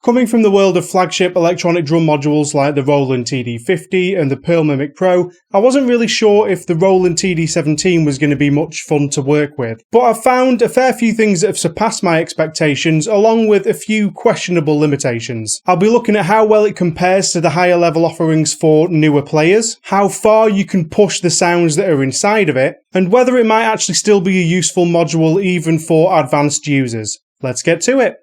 Coming from the world of flagship electronic drum modules like the Roland TD-50 and the Pearl Mimic Pro, I wasn't really sure if the Roland TD-17 was going to be much fun to work with. But I've found a fair few things that have surpassed my expectations, along with a few questionable limitations. I'll be looking at how well it compares to the higher level offerings for newer players, how far you can push the sounds that are inside of it, and whether it might actually still be a useful module even for advanced users. Let's get to it.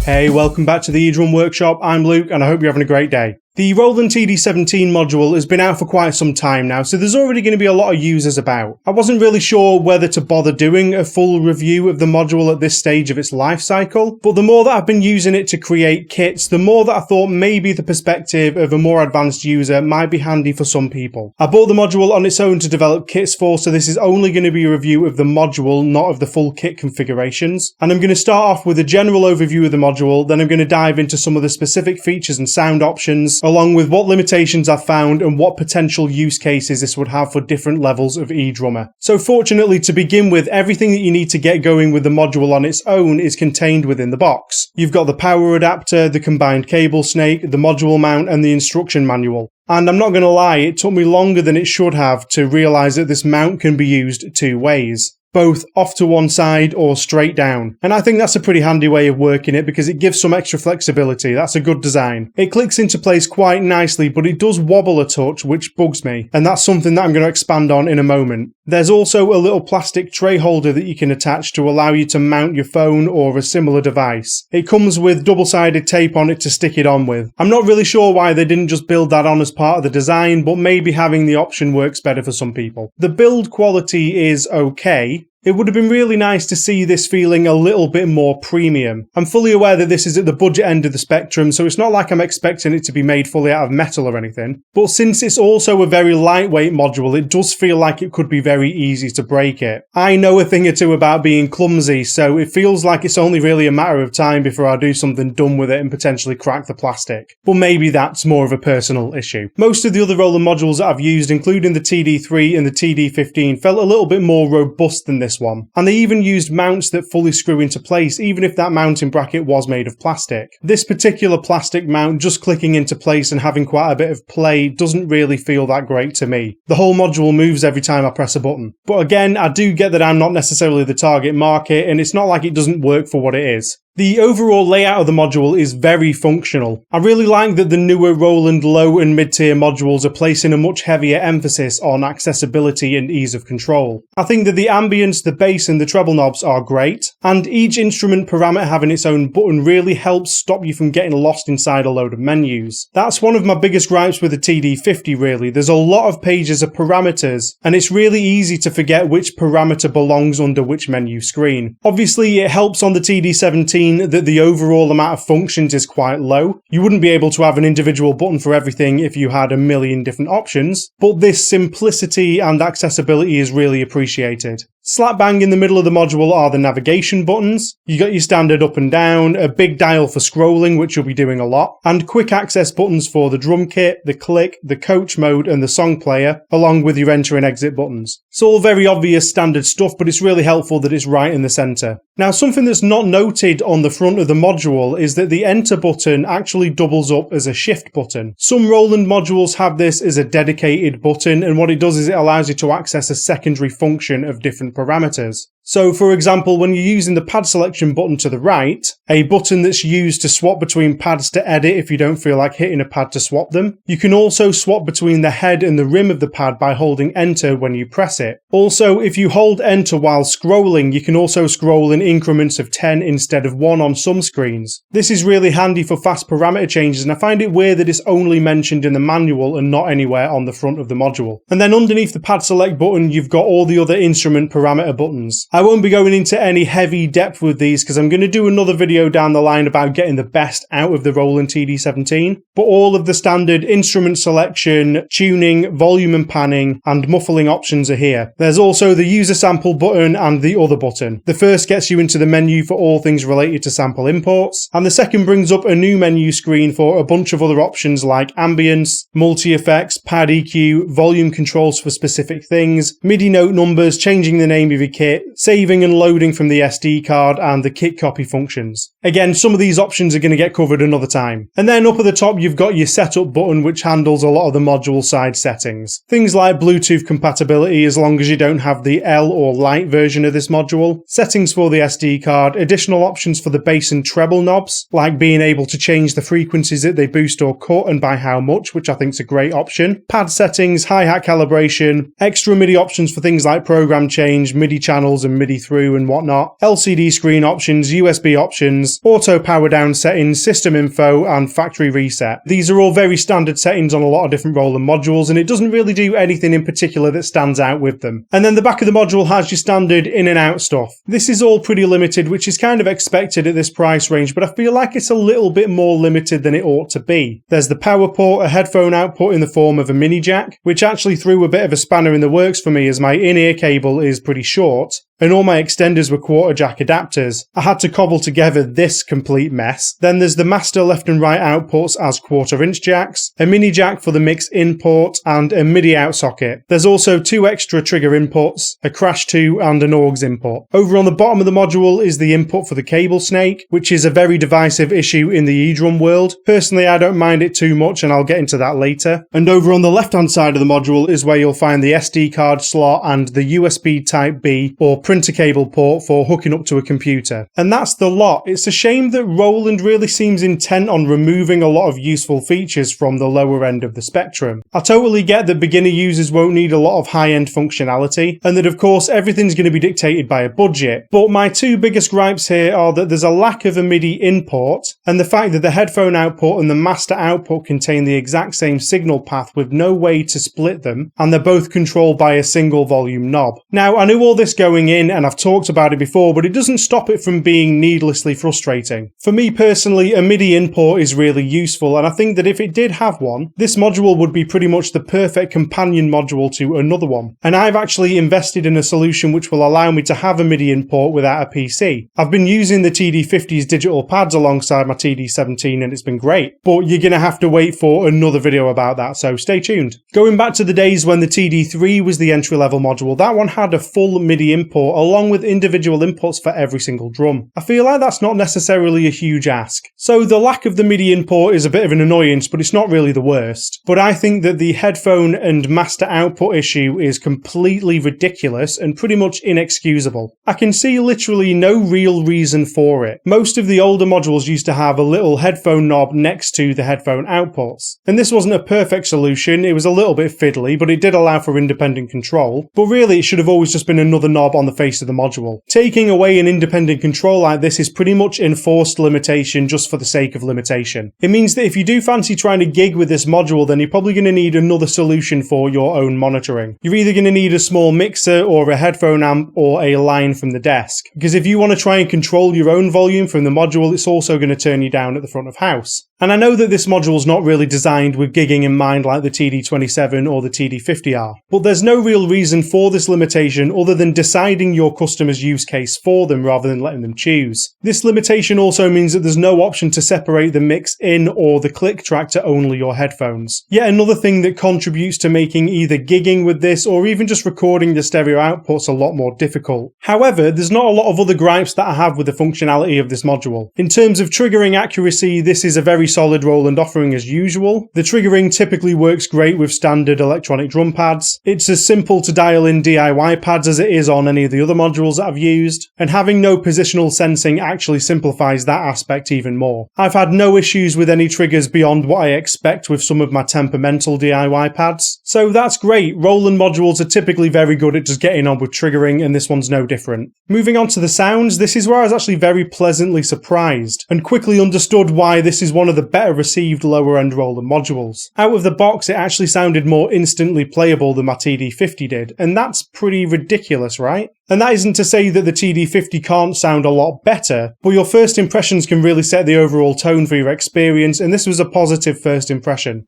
Hey, welcome back to the eDrum Workshop. I'm Luke and I hope you're having a great day. The Roland TD-17 module has been out for quite some time now, so there's already going to be a lot of users about. I wasn't really sure whether to bother doing a full review of the module at this stage of its life cycle, but the more that I've been using it to create kits, the more that I thought maybe the perspective of a more advanced user might be handy for some people. I bought the module on its own to develop kits for, so this is only going to be a review of the module, not of the full kit configurations. And I'm going to start off with a general overview of the module, then I'm going to dive into some of the specific features and sound options, along with what limitations I've found and what potential use cases this would have for different levels of eDrummer. So fortunately, to begin with, everything that you need to get going with the module on its own is contained within the box. You've got the power adapter, the combined cable snake, the module mount and the instruction manual. And I'm not going to lie, it took me longer than it should have to realise that this mount can be used two ways. Both off to one side or straight down. And I think that's a pretty handy way of working it because it gives some extra flexibility. That's a good design. It clicks into place quite nicely, but it does wobble a touch, which bugs me. And that's something that I'm going to expand on in a moment. There's also a little plastic tray holder that you can attach to allow you to mount your phone or a similar device. It comes with double-sided tape on it to stick it on with. I'm not really sure why they didn't just build that on as part of the design, but maybe having the option works better for some people. The build quality is okay. It would have been really nice to see this feeling a little bit more premium. I'm fully aware that this is at the budget end of the spectrum, so it's not like I'm expecting it to be made fully out of metal or anything. But since it's also a very lightweight module, it does feel like it could be very easy to break it. I know a thing or two about being clumsy, so it feels like it's only really a matter of time before I do something dumb with it and potentially crack the plastic. But maybe that's more of a personal issue. Most of the other Roland modules that I've used, including the TD3 and the TD-15, felt a little bit more robust than this one. And they even used mounts that fully screw into place, even if that mounting bracket was made of plastic. This particular plastic mount just clicking into place and having quite a bit of play doesn't really feel that great to me. The whole module moves every time I press a button. But again, I do get that I'm not necessarily the target market, and it's not like it doesn't work for what it is. The overall layout of the module is very functional. I really like that the newer Roland low and mid-tier modules are placing a much heavier emphasis on accessibility and ease of control. I think that the ambience, the bass and the treble knobs are great, and each instrument parameter having its own button really helps stop you from getting lost inside a load of menus. That's one of my biggest gripes with the TD-50 really. There's a lot of pages of parameters, and it's really easy to forget which parameter belongs under which menu screen. Obviously, it helps on the TD-17 that the overall amount of functions is quite low. You wouldn't be able to have an individual button for everything if you had a million different options, but this simplicity and accessibility is really appreciated. Slap bang in the middle of the module are the navigation buttons. You got your standard up and down, a big dial for scrolling, which you'll be doing a lot, and quick access buttons for the drum kit, the click, the coach mode and the song player, along with your enter and exit buttons. It's all very obvious standard stuff, but it's really helpful that it's right in the center. Now, something that's not noted on the front of the module is that the enter button actually doubles up as a shift button. Some Roland modules have this as a dedicated button, and what it does is it allows you to access a secondary function of different parameters. So for example, when you're using the pad selection button to the right, a button that's used to swap between pads to edit if you don't feel like hitting a pad to swap them, you can also swap between the head and the rim of the pad by holding enter when you press it. Also, if you hold enter while scrolling, you can also scroll in increments of 10 instead of 1 on some screens. This is really handy for fast parameter changes, and I find it weird that it's only mentioned in the manual and not anywhere on the front of the module. And then underneath the pad select button, you've got all the other instrument parameter buttons. I won't be going into any heavy depth with these because I'm going to do another video down the line about getting the best out of the Roland TD-17, but all of the standard instrument selection, tuning, volume and panning, and muffling options are here. There's also the user sample button and the other button. The first gets you into the menu for all things related to sample imports, and the second brings up a new menu screen for a bunch of other options like ambience, multi-effects, pad EQ, volume controls for specific things, MIDI note numbers, changing the name of your kit, saving and loading from the SD card, and the kit copy functions. Again, some of these options are going to get covered another time. And then up at the top you've got your setup button, which handles a lot of the module side settings. Things like Bluetooth compatibility as long as you don't have the L or Lite version of this module, settings for the SD card, additional options for the bass and treble knobs, like being able to change the frequencies that they boost or cut and by how much, which I think is a great option, pad settings, hi-hat calibration, extra MIDI options for things like program change, MIDI channels and MIDI through and whatnot, LCD screen options, USB options, auto power down settings, system info, and factory reset. These are all very standard settings on a lot of different Roland modules, and it doesn't really do anything in particular that stands out with them. And then the back of the module has your standard in and out stuff. This is all pretty limited, which is kind of expected at this price range, but I feel like it's a little bit more limited than it ought to be. There's the power port, a headphone output in the form of a mini jack, which actually threw a bit of a spanner in the works for me as my in-ear cable is pretty short, and all my extenders were quarter jack adapters. I had to cobble together this complete mess. Then there's the master left and right outputs as quarter-inch jacks, a mini jack for the mix in port, and a MIDI out socket. There's also 2 extra trigger inputs, a crash 2 and an AUX input. Over on the bottom of the module is the input for the cable snake, which is a very divisive issue in the eDrum world. Personally, I don't mind it too much, and I'll get into that later. And over on the left-hand side of the module is where you'll find the SD card slot and the USB Type-B or printer cable port for hooking up to a computer. And that's the lot. It's a shame that Roland really seems intent on removing a lot of useful features from the lower end of the spectrum. I totally get that beginner users won't need a lot of high-end functionality, and that of course everything's going to be dictated by a budget, but my 2 biggest gripes here are that there's a lack of a MIDI input, and the fact that the headphone output and the master output contain the exact same signal path with no way to split them, and they're both controlled by a single volume knob. Now, I knew all this going in, and I've talked about it before, but it doesn't stop it from being needlessly frustrating. For me personally, a MIDI import is really useful, and I think that if it did have one, this module would be pretty much the perfect companion module to another one. And I've actually invested in a solution which will allow me to have a MIDI import without a PC. I've been using the TD-50's digital pads alongside my TD-17 and it's been great, but you're gonna have to wait for another video about that, so stay tuned. Going back to the days when the TD3 was the entry-level module, that one had a full MIDI import along with individual inputs for every single drum. I feel like that's not necessarily a huge ask. So the lack of the MIDI import is a bit of an annoyance, but it's not really the worst. But I think that the headphone and master output issue is completely ridiculous and pretty much inexcusable. I can see literally no real reason for it. Most of the older modules used to have a little headphone knob next to the headphone outputs. And this wasn't a perfect solution, it was a little bit fiddly, but it did allow for independent control. But really it should have always just been another knob on the face of the module. Taking away an independent control like this is pretty much enforced limitation just for the sake of limitation. It means that if you do fancy trying to gig with this module, then you're probably going to need another solution for your own monitoring. You're either going to need a small mixer or a headphone amp or a line from the desk. Because if you want to try and control your own volume from the module, it's also going to turn you down at the front of house. And I know that this module is not really designed with gigging in mind like the TD-27 or the TD-50 are, but there's no real reason for this limitation other than deciding your customer's use case for them rather than letting them choose. This limitation also means that there's no option to separate the mix in or the click track to only your headphones. Yet another thing that contributes to making either gigging with this or even just recording the stereo outputs a lot more difficult. However, there's not a lot of other gripes that I have with the functionality of this module. In terms of triggering accuracy, this is a very solid Roland offering as usual. The triggering typically works great with standard electronic drum pads. It's as simple to dial in DIY pads as it is on any of the other modules that I've used, and having no positional sensing actually simplifies that aspect even more. I've had no issues with any triggers beyond what I expect with some of my temperamental DIY pads, so that's great. Roland modules are typically very good at just getting on with triggering, and this one's no different. Moving on to the sounds, this is where I was actually very pleasantly surprised, and quickly understood why this is one of the the better received lower end Roland modules. Out of the box, it actually sounded more instantly playable than my TD-50 did, and that's pretty ridiculous, right? And that isn't to say that the TD-50 can't sound a lot better, but your first impressions can really set the overall tone for your experience, and this was a positive first impression.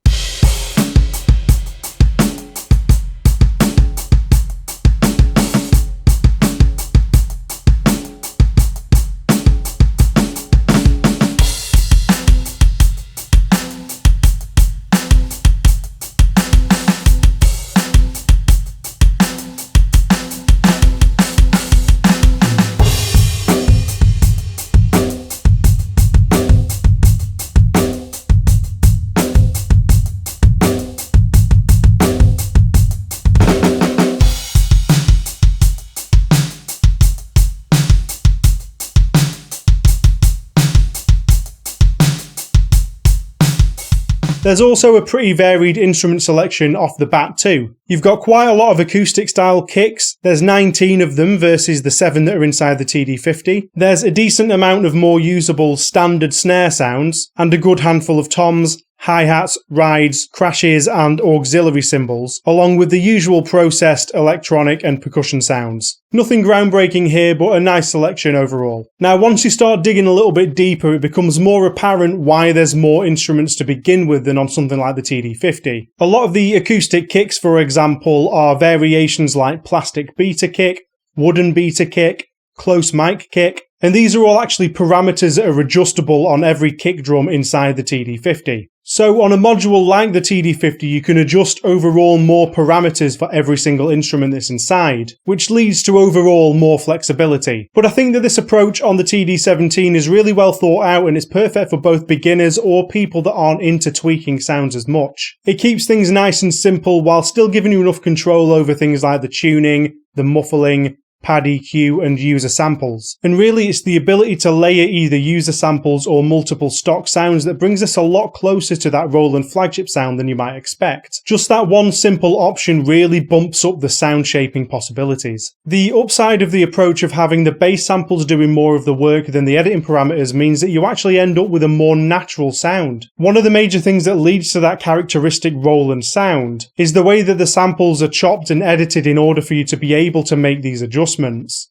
There's also a pretty varied instrument selection off the bat too. You've got quite a lot of acoustic style kicks, there's 19 of them versus the 7 that are inside the TD-50. There's a decent amount of more usable standard snare sounds, and a good handful of toms, hi-hats, rides, crashes and auxiliary cymbals, along with the usual processed electronic and percussion sounds. Nothing groundbreaking here, but a nice selection overall. Now, once you start digging a little bit deeper, it becomes more apparent why there's more instruments to begin with than on something like the TD-50. A lot of the acoustic kicks, for example, are variations like plastic beater kick, wooden beater kick, close mic kick, and these are all actually parameters that are adjustable on every kick drum inside the TD-50. So on a module like the TD-50, you can adjust overall more parameters for every single instrument that's inside, which leads to overall more flexibility. But I think that this approach on the TD-17 is really well thought out, and it's perfect for both beginners or people that aren't into tweaking sounds as much. It keeps things nice and simple while still giving you enough control over things like the tuning, the muffling, pad EQ and user samples. And really it's the ability to layer either user samples or multiple stock sounds that brings us a lot closer to that Roland Flagship sound than you might expect. Just that one simple option really bumps up the sound shaping possibilities. The upside of the approach of having the bass samples doing more of the work than the editing parameters means that you actually end up with a more natural sound. One of the major things that leads to that characteristic Roland sound is the way that the samples are chopped and edited in order for you to be able to make these adjustments.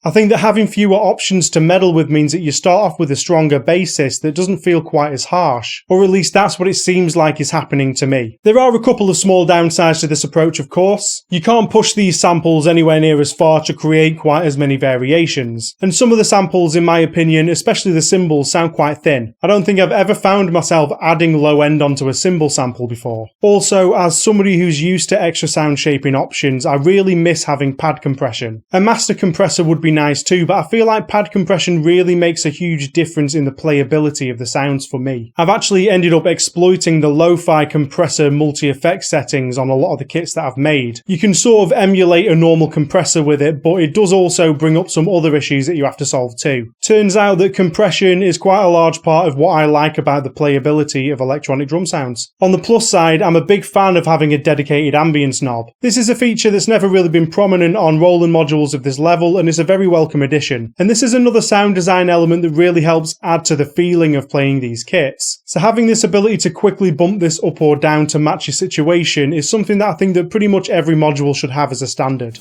I think that having fewer options to meddle with means that you start off with a stronger bassist that doesn't feel quite as harsh, or at least that's what it seems like is happening to me. There are a couple of small downsides to this approach, of course. You can't push these samples anywhere near as far to create quite as many variations, and some of the samples, in my opinion, especially the cymbals, sound quite thin. I don't think I've ever found myself adding low end onto a cymbal sample before. Also, as somebody who's used to extra sound shaping options, I really miss having pad compression. A master compressor would be nice too, but I feel like pad compression really makes a huge difference in the playability of the sounds for me. I've actually ended up exploiting the lo-fi compressor multi-effect settings on a lot of the kits that I've made. You can sort of emulate a normal compressor with it, but it does also bring up some other issues that you have to solve too. Turns out that compression is quite a large part of what I like about the playability of electronic drum sounds. On the plus side, I'm a big fan of having a dedicated ambience knob. This is a feature that's never really been prominent on Roland modules of this level, and is a very welcome addition. And this is another sound design element that really helps add to the feeling of playing these kits. So having this ability to quickly bump this up or down to match your situation is something that I think that pretty much every module should have as a standard.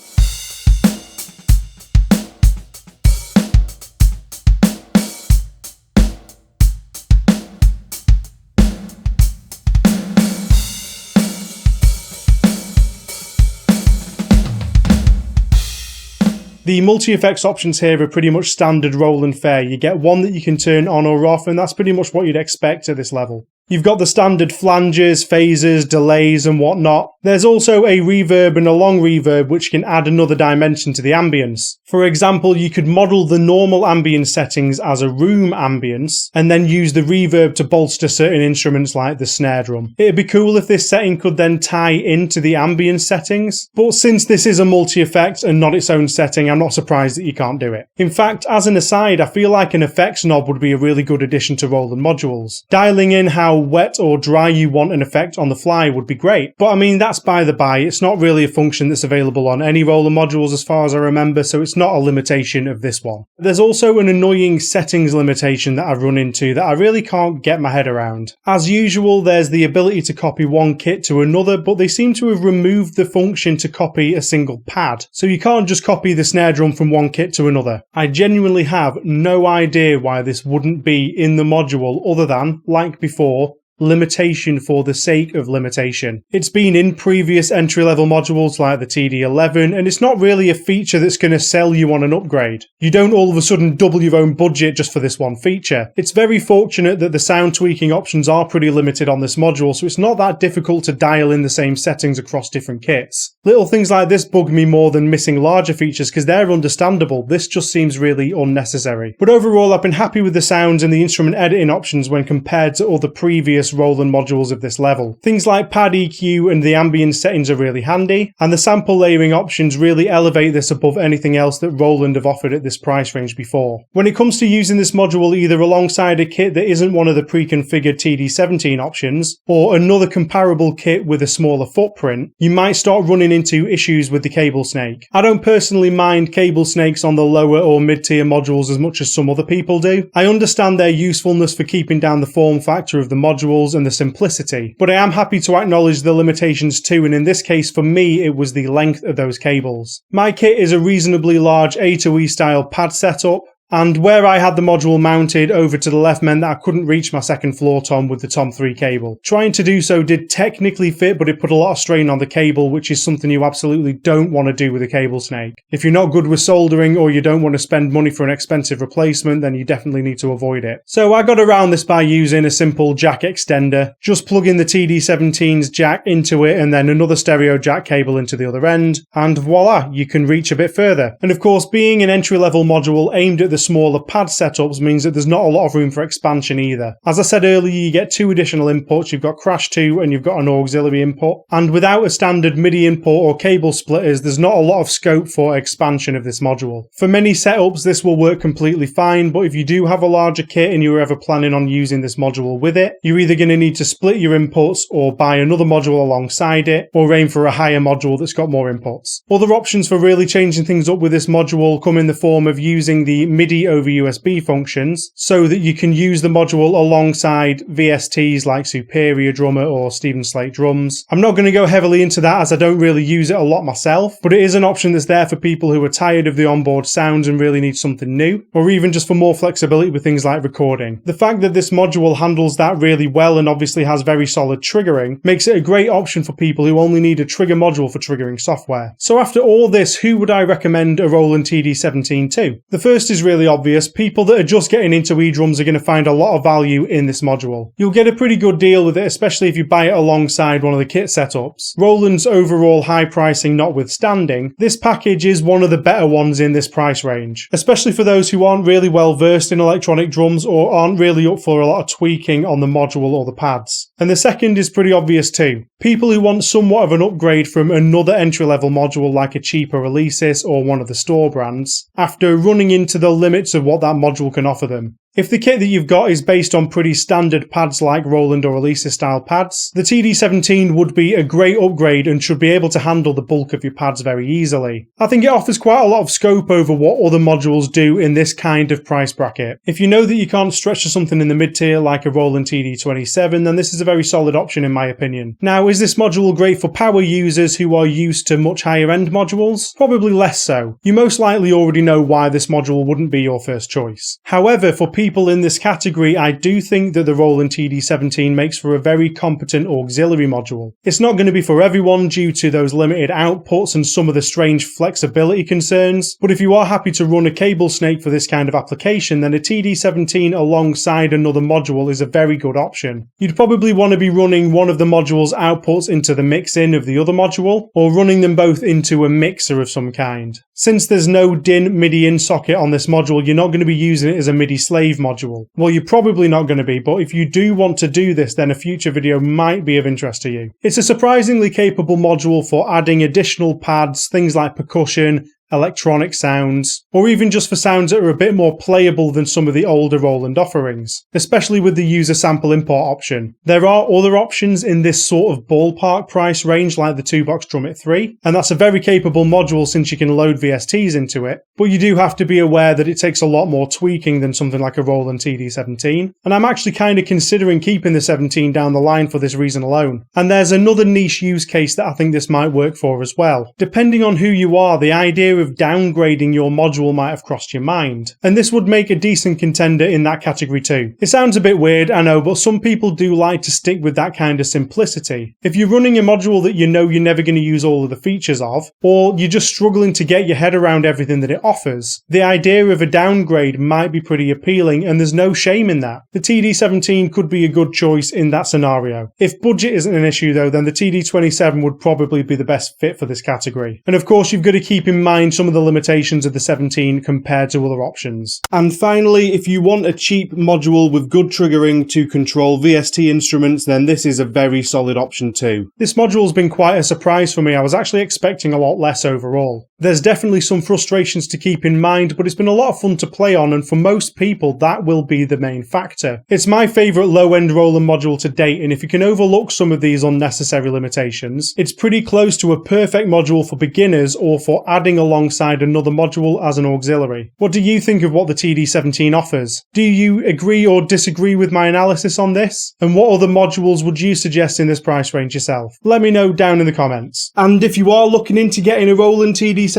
The multi-effects options here are pretty much standard Roland fare. You get one that you can turn on or off, and that's pretty much what you'd expect at this level. You've got the standard flanges, phasers, delays and whatnot. There's also a reverb and a long reverb which can add another dimension to the ambience. For example, you could model the normal ambience settings as a room ambience and then use the reverb to bolster certain instruments like the snare drum. It'd be cool if this setting could then tie into the ambience settings, but since this is a multi-effect and not its own setting, I'm not surprised that you can't do it. In fact, as an aside, I feel like an effects knob would be a really good addition to Roland modules. Dialing in how wet or dry you want an effect on the fly would be great, but I mean that's that's by the by, it's not really a function that's available on any Roland modules as far as I remember, so it's not a limitation of this one. There's also an annoying settings limitation that I've run into that I really can't get my head around. As usual, there's the ability to copy one kit to another, but they seem to have removed the function to copy a single pad, so you can't just copy the snare drum from one kit to another. I genuinely have no idea why this wouldn't be in the module other than, like before, limitation for the sake of limitation. It's been in previous entry-level modules like the TD-11, and it's not really a feature that's going to sell you on an upgrade. You don't all of a sudden double your own budget just for this one feature. It's very fortunate that the sound tweaking options are pretty limited on this module, so it's not that difficult to dial in the same settings across different kits. Little things like this bug me more than missing larger features because they're understandable. This just seems really unnecessary. But overall, I've been happy with the sounds and the instrument editing options when compared to other previous Roland modules of this level. Things like pad EQ and the ambient settings are really handy, and the sample layering options really elevate this above anything else that Roland have offered at this price range before. When it comes to using this module either alongside a kit that isn't one of the pre-configured TD-17 options, or another comparable kit with a smaller footprint, you might start running into issues with the cable snake. I don't personally mind cable snakes on the lower or mid-tier modules as much as some other people do. I understand their usefulness for keeping down the form factor of the module and the simplicity, but I am happy to acknowledge the limitations too, and in this case for me it was the length of those cables. My kit is a reasonably large A to E style pad setup, and where I had the module mounted over to the left meant that I couldn't reach my second floor tom with the Tom 3 cable. Trying to do so did technically fit, but it put a lot of strain on the cable, which is something you absolutely don't want to do with a cable snake. If you're not good with soldering or you don't want to spend money for an expensive replacement, then you definitely need to avoid it. So I got around this by using a simple jack extender. Just plug in the TD-17's jack into it and then another stereo jack cable into the other end, and voila, you can reach a bit further. And of course, being an entry-level module aimed at the smaller pad setups means that there's not a lot of room for expansion either. As I said earlier, you get two additional inputs. You've got Crash 2 and you've got an auxiliary input, and without a standard MIDI input or cable splitters, there's not a lot of scope for expansion of this module. For many setups this will work completely fine, but if you do have a larger kit and you're ever planning on using this module with it, you're either going to need to split your inputs or buy another module alongside it, or aim for a higher module that's got more inputs. Other options for really changing things up with this module come in the form of using the MIDI over USB functions so that you can use the module alongside VSTs like Superior Drummer or Stephen Slate drums. I'm not going to go heavily into that as I don't really use it a lot myself, but it is an option that's there for people who are tired of the onboard sounds and really need something new, or even just for more flexibility with things like recording. The fact that this module handles that really well and obviously has very solid triggering makes it a great option for people who only need a trigger module for triggering software. So after all this, who would I recommend a Roland TD-17 to? The first is really obvious. People that are just getting into eDrums are going to find a lot of value in this module. You'll get a pretty good deal with it, especially if you buy it alongside one of the kit setups. Roland's overall high pricing notwithstanding, this package is one of the better ones in this price range, especially for those who aren't really well versed in electronic drums or aren't really up for a lot of tweaking on the module or the pads. And the second is pretty obvious too. People who want somewhat of an upgrade from another entry-level module like a cheaper Alesis or one of the store brands, after running into the limits of what that module can offer them. If the kit that you've got is based on pretty standard pads like Roland or Alesis style pads, the TD-17 would be a great upgrade and should be able to handle the bulk of your pads very easily. I think it offers quite a lot of scope over what other modules do in this kind of price bracket. If you know that you can't stretch to something in the mid-tier like a Roland TD-27, then this is a very solid option in my opinion. Now, is this module great for power users who are used to much higher end modules? Probably less so. You most likely already know why this module wouldn't be your first choice. However, for people in this category, I do think that the Roland TD-17 makes for a very competent auxiliary module. It's not going to be for everyone due to those limited outputs and some of the strange flexibility concerns, but if you are happy to run a cable snake for this kind of application, then a TD-17 alongside another module is a very good option. You'd probably want to be running one of the module's outputs into the mix-in of the other module, or running them both into a mixer of some kind. Since there's no DIN MIDI in socket on this module, you're not going to be using it as a MIDI slave module. Well, you're probably not going to be, but if you do want to do this, then a future video might be of interest to you. It's a surprisingly capable module for adding additional pads, things like percussion, electronic sounds, or even just for sounds that are a bit more playable than some of the older Roland offerings, especially with the user sample import option. There are other options in this sort of ballpark price range like the 2-box Drumit 3, and that's a very capable module since you can load VSTs into it, but you do have to be aware that it takes a lot more tweaking than something like a Roland TD-17, and I'm actually kind of considering keeping the 17 down the line for this reason alone. And there's another niche use case that I think this might work for as well. Depending on who you are, the idea of downgrading your module might have crossed your mind, and this would make a decent contender in that category too. It sounds a bit weird, I know, but some people do like to stick with that kind of simplicity. If you're running a module that you know you're never going to use all of the features of, or you're just struggling to get your head around everything that it offers, the idea of a downgrade might be pretty appealing, and there's no shame in that. The TD-17 could be a good choice in that scenario. If budget isn't an issue though, then the TD-27 would probably be the best fit for this category. And of course you've got to keep in mind some of the limitations of the 17 compared to other options. And finally, if you want a cheap module with good triggering to control VST instruments, then this is a very solid option too. This module's been quite a surprise for me. I was actually expecting a lot less overall. There's definitely some frustrations to keep in mind, but it's been a lot of fun to play on, and for most people that will be the main factor. It's my favourite low-end Roland module to date, and if you can overlook some of these unnecessary limitations, it's pretty close to a perfect module for beginners or for adding alongside another module as an auxiliary. What do you think of what the TD-17 offers? Do you agree or disagree with my analysis on this? And what other modules would you suggest in this price range yourself? Let me know down in the comments. And if you are looking into getting a Roland TD-17,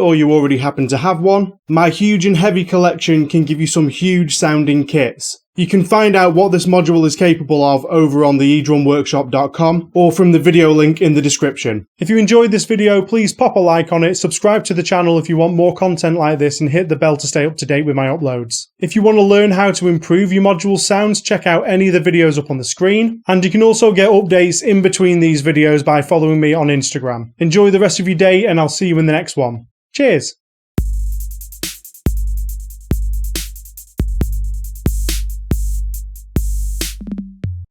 or you already happen to have one, my huge and heavy collection can give you some huge sounding kits. You can find out what this module is capable of over on the eDrumworkshop.com or from the video link in the description. If you enjoyed this video, please pop a like on it, subscribe to the channel if you want more content like this, and hit the bell to stay up to date with my uploads. If you want to learn how to improve your module sounds, check out any of the videos up on the screen, and you can also get updates in between these videos by following me on Instagram. Enjoy the rest of your day, and I'll see you in the next one. Cheers!